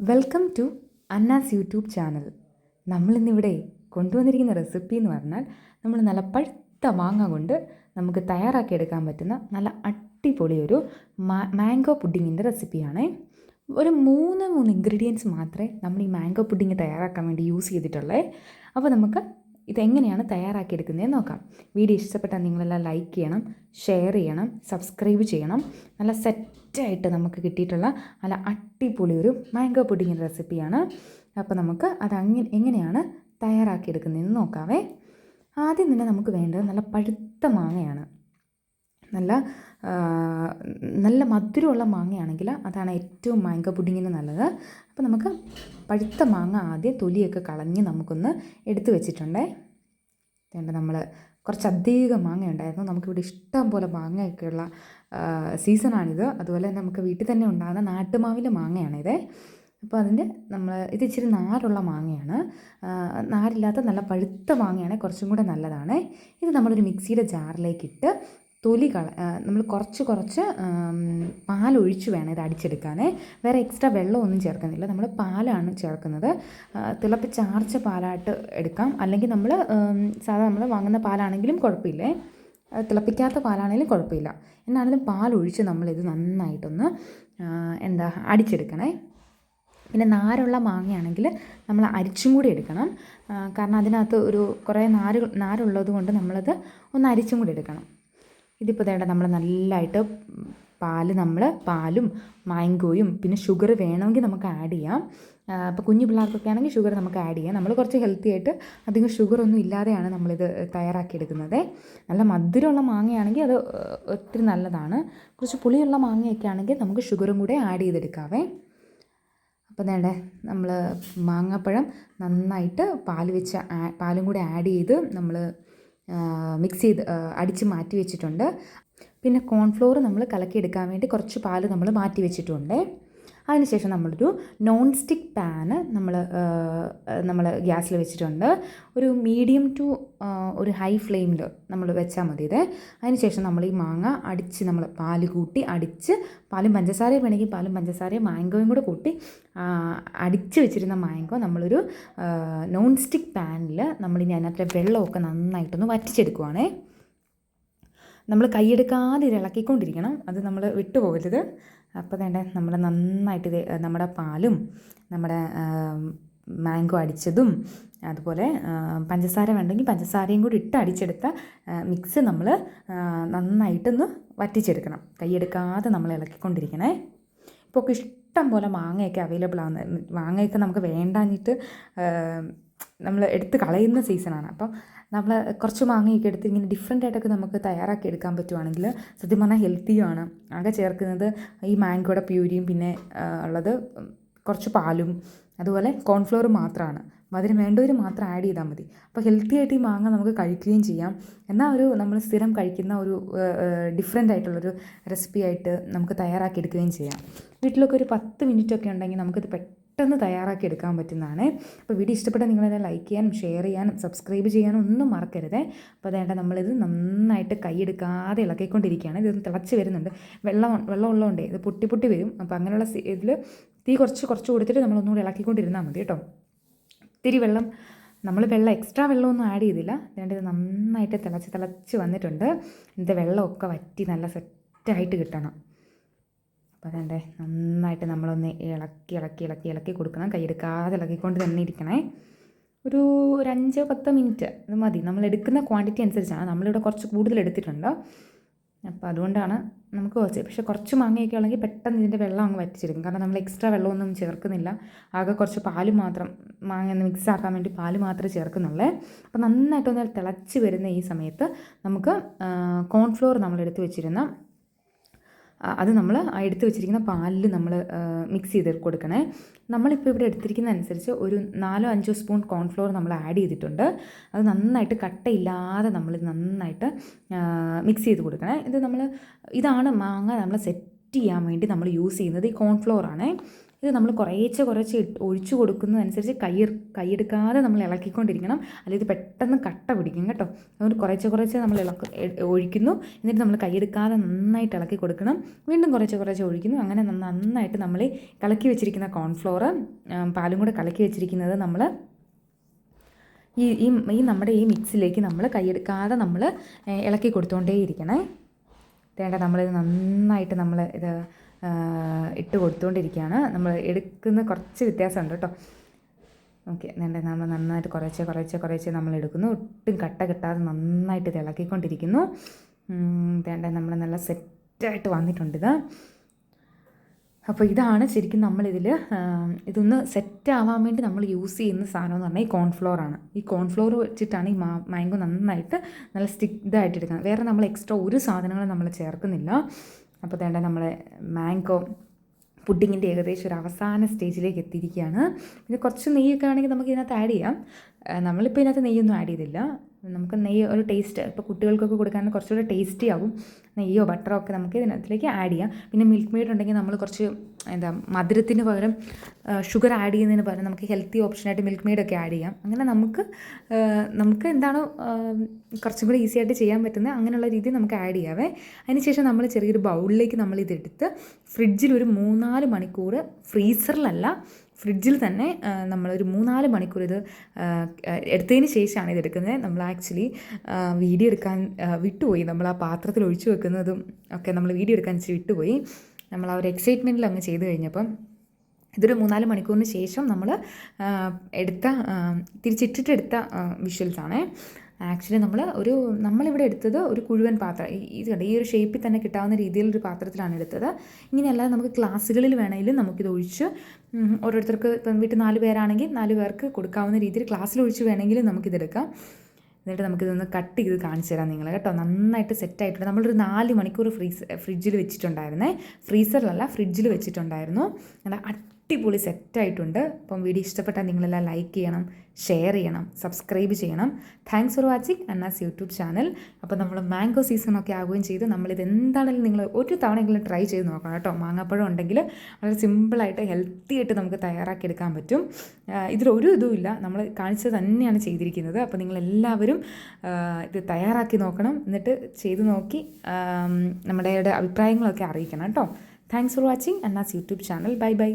Welcome to Anna's YouTube channel. നമ്മളിന്നിവിടെ കൊണ്ടുവന്നിരിക്കുന്ന recipe എന്ന് പറഞ്ഞാൽ നമ്മൾ നല്ല പഴുത്ത മാങ്ങ കൊണ്ട് നമുക്ക് തയ്യാറാക്കിയെടുക്കാൻ പറ്റുന്ന നല്ല അടിപൊളി ഒരു മാംഗോ പുഡിങ്ങിൻ്റെ റെസിപ്പിയാണ്. ഒരു മൂന്ന് ഇൻഗ്രീഡിയൻസ് മാത്രമേ നമ്മൾ ഈ മാംഗോ പുഡിങ് തയ്യാറാക്കാൻ വേണ്ടി യൂസ് ചെയ്തിട്ടുള്ളേ. അപ്പോൾ നമുക്ക് ഇതെങ്ങനെയാണ് തയ്യാറാക്കിയെടുക്കുന്നതെന്ന് നോക്കാം. വീഡിയോ ഇഷ്ടപ്പെട്ടാൽ നിങ്ങളെല്ലാം ലൈക്ക് ചെയ്യണം, ഷെയർ ചെയ്യണം, സബ്സ്ക്രൈബ് ചെയ്യണം. നല്ല സെറ്റായിട്ട് നമുക്ക് കിട്ടിയിട്ടുള്ള നല്ല അടിപൊളി ഒരു മാംഗോ പുഡിങ്ങിൻ്റെ റെസിപ്പിയാണ്. അപ്പോൾ നമുക്ക് എങ്ങനെയാണ് തയ്യാറാക്കിയെടുക്കുന്നതെന്ന് നോക്കാവേ. ആദ്യം തന്നെ നമുക്ക് വേണ്ടത് നല്ല പഴുത്ത മാങ്ങയാണ്. നല്ല മധുരമുള്ള മാങ്ങയാണെങ്കിൽ അതാണ് ഏറ്റവും മാംഗോ പുഡിങ്ങിന് നല്ലത്. അപ്പോൾ നമുക്ക് പഴുത്ത മാങ്ങ ആദ്യം തൊലിയൊക്കെ കളഞ്ഞ് നമുക്കൊന്ന് എടുത്ത് വെച്ചിട്ടുണ്ടേ. നമ്മൾ കുറച്ചധികം മാങ്ങ ഉണ്ടായിരുന്നു. നമുക്കിവിടെ ഇഷ്ടം പോലെ മാങ്ങയൊക്കെയുള്ള സീസണാണിത്. അതുപോലെ നമുക്ക് വീട്ടിൽ തന്നെ ഉണ്ടാകുന്ന നാട്ടുമാവിൻ്റെ മാങ്ങയാണിത്. അപ്പോൾ ഇത് ഇച്ചിരി നാരുള്ള മാങ്ങയാണ്. നാരില്ലാത്ത നല്ല പഴുത്ത മാങ്ങയാണെങ്കിൽ കുറച്ചും കൂടെ നല്ലതാണ്. ഇത് നമ്മളൊരു മിക്സിയുടെ ജാറിലേക്കിട്ട് നമ്മൾ കുറച്ച് പാലൊഴിച്ച് വേണം ഇത് അടിച്ചെടുക്കാൻ. വേറെ എക്സ്ട്രാ വെള്ളമൊന്നും ചേർക്കുന്നില്ല. നമ്മൾ പാലാണ് ചേർക്കുന്നത്. തിളപ്പിച്ചാർച്ച പാലായിട്ട് എടുക്കാം, അല്ലെങ്കിൽ നമ്മൾ വാങ്ങുന്ന പാലാണെങ്കിലും കുഴപ്പമില്ലേ, തിളപ്പിക്കാത്ത പാലാണെങ്കിലും കുഴപ്പമില്ല. എന്നാണെങ്കിലും പാലൊഴിച്ച് നമ്മളിത് നന്നായിട്ടൊന്ന് അടിച്ചെടുക്കണേ. പിന്നെ നാരുള്ള മാങ്ങയാണെങ്കിൽ നമ്മൾ അരിച്ചും കൂടി എടുക്കണം. കാരണം അതിനകത്ത് കുറേ നാരുള്ളത് കൊണ്ട് നമ്മളത് ഒന്ന് അരിച്ചും കൂടി എടുക്കണം. ഇതിപ്പോൾ നമ്മൾ നല്ലതായിട്ട് പാലും മാംഗോയും പിന്നെ ഷുഗർ വേണമെങ്കിൽ നമുക്ക് ആഡ് ചെയ്യാം. ഇപ്പോൾ കുഞ്ഞു പിള്ളേർക്കൊക്കെ ആണെങ്കിൽ ഷുഗർ നമുക്ക് ആഡ് ചെയ്യാം. നമ്മൾ കുറച്ച് ഹെൽത്തി ആയിട്ട് അധികം ഷുഗറൊന്നും ഇല്ലാതെയാണ് നമ്മളിത് തയ്യാറാക്കിയെടുക്കുന്നത്. നല്ല മധുരമുള്ള മാങ്ങയാണെങ്കിൽ അത് ഒത്തിരി നല്ലതാണ്. കുറച്ച് പുളിയുള്ള മാങ്ങയൊക്കെ ആണെങ്കിൽ നമുക്ക് ഷുഗറും കൂടെ ആഡ് ചെയ്തെടുക്കാവേ. അപ്പോൾ നമ്മൾ മാങ്ങാപ്പഴം നന്നായിട്ട് പാലും കൂടെ ആഡ് ചെയ്ത് നമ്മൾ മിക്സ് ചെയ്ത് അടിച്ച് മാറ്റി വെച്ചിട്ടുണ്ട്. പിന്നെ കോൺഫ്ലോർ നമ്മൾ കലക്കിയെടുക്കാൻ വേണ്ടി കുറച്ച് പാൽ നമ്മൾ മാറ്റി വെച്ചിട്ടുണ്ട്. അതിനുശേഷം നമ്മളൊരു നോൺ സ്റ്റിക്ക് പാന് നമ്മൾ ഗ്യാസിൽ വെച്ചിട്ടുണ്ട്. ഒരു മീഡിയം ടു ഒരു ഹൈ ഫ്ലെയിമിൽ നമ്മൾ വെച്ചാൽ മതി ഇത്. അതിനുശേഷം നമ്മൾ ഈ മാങ്ങ നമ്മൾ പാല് കൂട്ടി അടിച്ച്, പാലും പഞ്ചസാരയും വേണമെങ്കിൽ പാലും പഞ്ചസാരയും മാംഗോയും കൂടെ കൂട്ടി അടിച്ച് വെച്ചിരുന്ന മാംഗോ നമ്മളൊരു നോൺ സ്റ്റിക്ക് പാനിൽ നമ്മളിനി അതിനകത്തെ വെള്ളമൊക്കെ നന്നായിട്ടൊന്ന് വറ്റിച്ചെടുക്കുവാണേ. നമ്മൾ കൈയെടുക്കാതെ ഇത് ഇളക്കിക്കൊണ്ടിരിക്കണം, അത് നമ്മൾ വിട്ടുപോകരുത്. അപ്പോൾ നമ്മൾ നന്നായിട്ട് നമ്മുടെ പാലും നമ്മുടെ മാംഗോ അടിച്ചതും അതുപോലെ പഞ്ചസാര വേണ്ടെങ്കിൽ പഞ്ചസാരയും കൂടി ഇട്ട് അടിച്ചെടുത്ത മിക്സ് നമ്മൾ നന്നായിട്ടൊന്ന് വറ്റിച്ചെടുക്കണം. കൈയെടുക്കാതെ നമ്മൾ ഇളക്കിക്കൊണ്ടിരിക്കണേ. ഇപ്പോൾ ഇഷ്ടം പോലെ മാങ്ങയൊക്കെ അവൈലബിൾ ആണ്. മാങ്ങയൊക്കെ നമുക്ക് വേണ്ടാഞ്ഞിട്ട് നമ്മൾ എടുത്ത് കളയുന്ന സീസണാണ്. അപ്പം നമ്മൾ കുറച്ച് മാങ്ങയൊക്കെ എടുത്ത് ഇങ്ങനെ ഡിഫറെൻ്റ് ആയിട്ടൊക്കെ നമുക്ക് തയ്യാറാക്കി എടുക്കാൻ പറ്റുവാണെങ്കിൽ സത്യം പറഞ്ഞാൽ ഹെൽത്തിയുമാണ്. ആകെ ചേർക്കുന്നത് ഈ മാംഗോയുടെ പ്യൂരിയും പിന്നെ ഉള്ളത് കുറച്ച് പാലും അതുപോലെ കോൺഫ്ലോർ മാത്രമാണ്. മധുരം വേണ്ടവർ മാത്രം ആഡ് ചെയ്താൽ മതി. അപ്പോൾ ഹെൽത്തി ആയിട്ട് ഈ മാങ്ങ നമുക്ക് കഴിക്കുകയും ചെയ്യാം. എന്നാൽ നമ്മൾ സ്ഥിരം കഴിക്കുന്ന ഒരു ഡിഫറെൻ്റ് ആയിട്ടുള്ളൊരു റെസിപ്പി ആയിട്ട് നമുക്ക് തയ്യാറാക്കി എടുക്കുകയും ചെയ്യാം. വീട്ടിലൊക്കെ ഒരു 10 മിനിറ്റൊക്കെ ഉണ്ടെങ്കിൽ നമുക്കിത് പെട്ടെന്ന് തയ്യാറാക്കി എടുക്കാൻ പറ്റുന്നതാണ്. അപ്പോൾ വീഡിയോ ഇഷ്ടപ്പെട്ടാൽ നിങ്ങളെല്ലാം ലൈക്ക് ചെയ്യാനും ഷെയർ ചെയ്യാനും സബ്സ്ക്രൈബ് ചെയ്യാനും ഒന്നും മറക്കരുതേ. അപ്പോൾ നമ്മളിത് നന്നായിട്ട് കൈയെടുക്കാതെ ഇളക്കിക്കൊണ്ടിരിക്കുകയാണ്. ഇതൊന്ന് തിളച്ച് വരുന്നുണ്ട്. വെള്ളം ഉള്ളതുകൊണ്ടേ ഇത് പൊട്ടി വരും. അപ്പോൾ അങ്ങനെയുള്ള ഇതിൽ തീ കുറച്ച് കൊടുത്തിട്ട് നമ്മളൊന്നുകൂടി ഇളക്കിക്കൊണ്ടിരുന്നാൽ മതി കേട്ടോ. ഇത്തിരി എക്സ്ട്രാ വെള്ളമൊന്നും ആഡ് ചെയ്തില്ല. ഇത് നന്നായിട്ട് തിളച്ച് വന്നിട്ടുണ്ട്. ഇതിൻ്റെ വെള്ളമൊക്കെ വറ്റി നല്ല സെറ്റായിട്ട് കിട്ടണം. അപ്പോൾ നന്നായിട്ട് നമ്മളൊന്ന് ഇളക്കി കൊടുക്കണം. കൈയെടുക്കാതെ ഇളക്കിക്കൊണ്ട് തന്നെ ഇരിക്കണേ. ഒരു 5-10 മിനിറ്റ് ഇത് മതി. നമ്മൾ എടുക്കുന്ന ക്വാണ്ടിറ്റി അനുസരിച്ചാണ്. നമ്മളിവിടെ കുറച്ച് കൂടുതൽ എടുത്തിട്ടുണ്ട്. അപ്പോൾ അതുകൊണ്ടാണ് നമുക്ക് പക്ഷേ കുറച്ച് മാങ്ങയൊക്കെ ഉള്ളെങ്കിൽ പെട്ടെന്ന് ഇതിൻ്റെ വെള്ളം അങ്ങ് വറ്റിച്ചെടുക്കും. കാരണം നമ്മൾ എക്സ്ട്രാ വെള്ളമൊന്നും ചേർക്കുന്നില്ല. ആകെ കുറച്ച് പാല് മാത്രം, മാങ്ങ ഒന്ന് മിക്സ് ആക്കാൻ വേണ്ടി പാല് മാത്രമേ ചേർക്കുന്നുള്ളൂ. അപ്പോൾ നന്നായിട്ടൊന്ന് തിളച്ച് വരുന്ന ഈ സമയത്ത് നമുക്ക് കോൺഫ്ലോർ നമ്മൾ എടുത്ത് വെച്ചിരുന്ന അത് നമ്മൾ എടുത്ത് വെച്ചിരിക്കുന്ന പാലിൽ നമ്മൾ മിക്സ് ചെയ്ത് കൊടുക്കണേ. നമ്മളിപ്പോൾ ഇവിടെ എടുത്തിരിക്കുന്ന അനുസരിച്ച് ഒരു 4-5 സ്പൂൺ കോൺഫ്ലോർ നമ്മൾ ആഡ് ചെയ്തിട്ടുണ്ട്. അത് നന്നായിട്ട് കട്ടയില്ലാതെ നമ്മൾ നന്നായിട്ട് മിക്സ് ചെയ്ത് കൊടുക്കണേ. ഇതാണ് മാങ്ങ നമ്മൾ സെറ്റ് ചെയ്യാൻ വേണ്ടി നമ്മൾ യൂസ് ചെയ്യുന്നത് ഈ കോൺഫ്ലോർ ആണ്. ഇത് നമ്മൾ കുറേശ്ശെ ഒഴിച്ചു കൊടുക്കുന്നതനുസരിച്ച് കൈയെടുക്കാതെ നമ്മൾ ഇളക്കിക്കൊണ്ടിരിക്കണം, അല്ലെങ്കിൽ ഇത് പെട്ടെന്ന് കട്ട പിടിക്കും കേട്ടോ. അതുകൊണ്ട് കുറേശ്ശെ നമ്മൾ ഒഴിക്കുന്നു, എന്നിട്ട് നമ്മൾ കൈയെടുക്കാതെ നന്നായിട്ട് ഇളക്കി കൊടുക്കണം. വീണ്ടും കുറേശ്ശെ ഒഴിക്കുന്നു. അങ്ങനെ നന്നായിട്ട് നമ്മൾ കലക്കി വെച്ചിരിക്കുന്ന കോൺഫ്ലോർ പാലും കൂടെ കലക്കി വെച്ചിരിക്കുന്നത് നമ്മൾ ഈ നമ്മുടെ ഈ മിക്സിലേക്ക് നമ്മൾ കൈയെടുക്കാതെ നമ്മൾ ഇളക്കി കൊടുത്തുകൊണ്ടേയിരിക്കണേ. വേണ്ട, നമ്മളിത് നന്നായിട്ട് നമ്മൾ ഇത് ഇട്ട് കൊടുത്തുകൊണ്ടിരിക്കുകയാണ്. നമ്മൾ എടുക്കുന്ന കുറച്ച് വ്യത്യാസമുണ്ട് കേട്ടോ. ഓക്കെ, നമ്മൾ നന്നായിട്ട് കുറേശ്ശെ നമ്മൾ എടുക്കുന്നു. ഒട്ടും കട്ട കിട്ടാതെ നന്നായിട്ട് ഇത് ഇളക്കിക്കൊണ്ടിരിക്കുന്നു. വേണ്ട, നമ്മൾ നല്ല സെറ്റായിട്ട് വന്നിട്ടുണ്ടിത്. അപ്പോൾ ഇതാണ് ശരിക്കും നമ്മളിതിൽ ഇതൊന്ന് സെറ്റാവാൻ വേണ്ടി നമ്മൾ യൂസ് ചെയ്യുന്ന സാധനം എന്ന് പറഞ്ഞാൽ ഈ കോൺഫ്ലോറാണ്. ഈ കോൺഫ്ലോർ വെച്ചിട്ടാണ് ഈ മാംഗോ നന്നായിട്ട് നല്ല ഇതായിട്ട് എടുക്കുന്നത്. വേറെ നമ്മൾ എക്സ്ട്രാ ഒരു സാധനങ്ങളും നമ്മൾ ചേർക്കുന്നില്ല. അപ്പോൾ വേണ്ട, നമ്മളെ മാംഗോ പുഡിങ്ങിൻ്റെ ഏകദേശം ഒരു അവസാന സ്റ്റേജിലേക്ക് എത്തിയിരിക്കുകയാണ്. പിന്നെ കുറച്ച് നെയ്യൊക്കെ ആണെങ്കിൽ നമുക്ക് ഇതിനകത്ത് ആഡ് ചെയ്യാം. നമ്മളിപ്പോൾ ഇതിനകത്ത് നെയ്യൊന്നും ആഡ് ചെയ്തില്ല. നമുക്ക് നെയ്യ് ഒരു ടേസ്റ്റ്, ഇപ്പോൾ കുട്ടികൾക്കൊക്കെ കൊടുക്കാൻ കുറച്ചുകൂടെ ടേസ്റ്റി ആവും. നെയ്യോ ബട്ടറോ ഒക്കെ നമുക്ക് ഇതിനകത്തിലേക്ക് ആഡ് ചെയ്യാം. പിന്നെ മിൽക്ക് മെയ്ഡ് ഉണ്ടെങ്കിൽ നമ്മൾ കുറച്ച് മധുരത്തിന് പകരം ഷുഗർ ആഡ് ചെയ്യുന്നതിന് പകരം നമുക്ക് ഹെൽത്തി ഓപ്ഷനായിട്ട് മിൽക്ക് മെയ്ഡൊക്കെ ആഡ് ചെയ്യാം. അങ്ങനെ നമുക്ക് എന്താണോ കുറച്ചും കൂടി ഈസി ആയിട്ട് ചെയ്യാൻ പറ്റുന്നത് അങ്ങനെയുള്ള രീതിയിൽ നമുക്ക് ആഡ് ചെയ്യാവേ. അതിനുശേഷം നമ്മൾ ചെറിയൊരു ബൗളിലേക്ക് നമ്മളിതെടുത്ത് ഫ്രിഡ്ജിൽ ഒരു 3-4 മണിക്കൂർ, ഫ്രീസറിലല്ല ഫ്രിഡ്ജിൽ തന്നെ നമ്മളൊരു 3-4 മണിക്കൂർ ഇത് എടുത്തതിന് ശേഷമാണ് ഇതെടുക്കുന്നത്. നമ്മൾ ആക്ച്വലി വീഡിയോ എടുക്കാൻ വിട്ടുപോയി. നമ്മൾ ആ പാത്രത്തിൽ ഒഴിച്ചു വെക്കുന്നതും ഒക്കെ നമ്മൾ വീഡിയോ എടുക്കാൻ വിട്ടുപോയി. നമ്മൾ ആ ഒരു എക്സൈറ്റ്മെൻറ്റിൽ അങ്ങ് ചെയ്ത് കഴിഞ്ഞപ്പം ഇതൊരു 3-4 മണിക്കൂറിന് ശേഷം നമ്മൾ തിരിച്ചിട്ടിട്ടെടുത്ത വിഷ്വൽസാണ്. ആക്ച്വലി നമ്മളിവിടെ എടുത്തത് ഒരു കുഴുവൻ പാത്രം, ഈ ഒരു ഷേപ്പിൽ തന്നെ കിട്ടാവുന്ന രീതിയിലൊരു പാത്രത്തിലാണ് എടുത്തത്. ഇങ്ങനെയല്ലാതെ നമുക്ക് ഗ്ലാസ്സുകളിൽ വേണമെങ്കിലും നമുക്കിത് ഒഴിച്ച് ഓരോരുത്തർക്ക്, ഇപ്പം വീട്ടിൽ 4 പേരാണെങ്കിൽ 4 പേർക്ക് കൊടുക്കാവുന്ന രീതിയിൽ ഗ്ലാസ്സിൽ ഒഴിച്ച് വേണമെങ്കിലും നമുക്കിതെടുക്കാം. എന്നിട്ട് നമുക്കിതൊന്ന് കട്ട് ചെയ്ത് കാണിച്ചു തരാം നിങ്ങൾ കേട്ടോ. നന്നായിട്ട് സെറ്റായിട്ടുണ്ട്. നമ്മളൊരു 4 മണിക്കൂർ ഫ്രിഡ്ജിൽ വെച്ചിട്ടുണ്ടായിരുന്നേ, ഫ്രീസറിലല്ല ഫ്രിഡ്ജിൽ വെച്ചിട്ടുണ്ടായിരുന്നു. നല്ല അടിപൊളി സെറ്റായിട്ടുണ്ട്. അപ്പം വീഡിയോ ഇഷ്ടപ്പെട്ടാൽ നിങ്ങളെല്ലാം ലൈക്ക് ചെയ്യണം, ഷെയർ ചെയ്യണം, സബ്സ്ക്രൈബ് ചെയ്യണം. Thanks for watching Anna's YouTube channel. അപ്പോൾ നമ്മൾ മാംഗോ സീസണൊക്കെ ആവുകയും ചെയ്ത് നമ്മളിത് എന്താണെങ്കിലും നിങ്ങൾ ഒരു തവണയെങ്കിലും ട്രൈ ചെയ്ത് നോക്കണം കേട്ടോ. മാങ്ങാപ്പഴം ഉണ്ടെങ്കിൽ വളരെ സിമ്പിളായിട്ട് ഹെൽത്തി ആയിട്ട് നമുക്ക് തയ്യാറാക്കിയെടുക്കാൻ പറ്റും. ഇതിലൊരു ഇതുമില്ല, നമ്മൾ കാണിച്ചത് തന്നെയാണ് ചെയ്തിരിക്കുന്നത്. അപ്പോൾ നിങ്ങളെല്ലാവരും ഇത് തയ്യാറാക്കി നോക്കണം. എന്നിട്ട് ചെയ്ത് നോക്കി നമ്മുടെ അഭിപ്രായങ്ങളൊക്കെ അറിയിക്കണം കേട്ടോ. Thanks for watching Anna's YouTube channel. Bye by.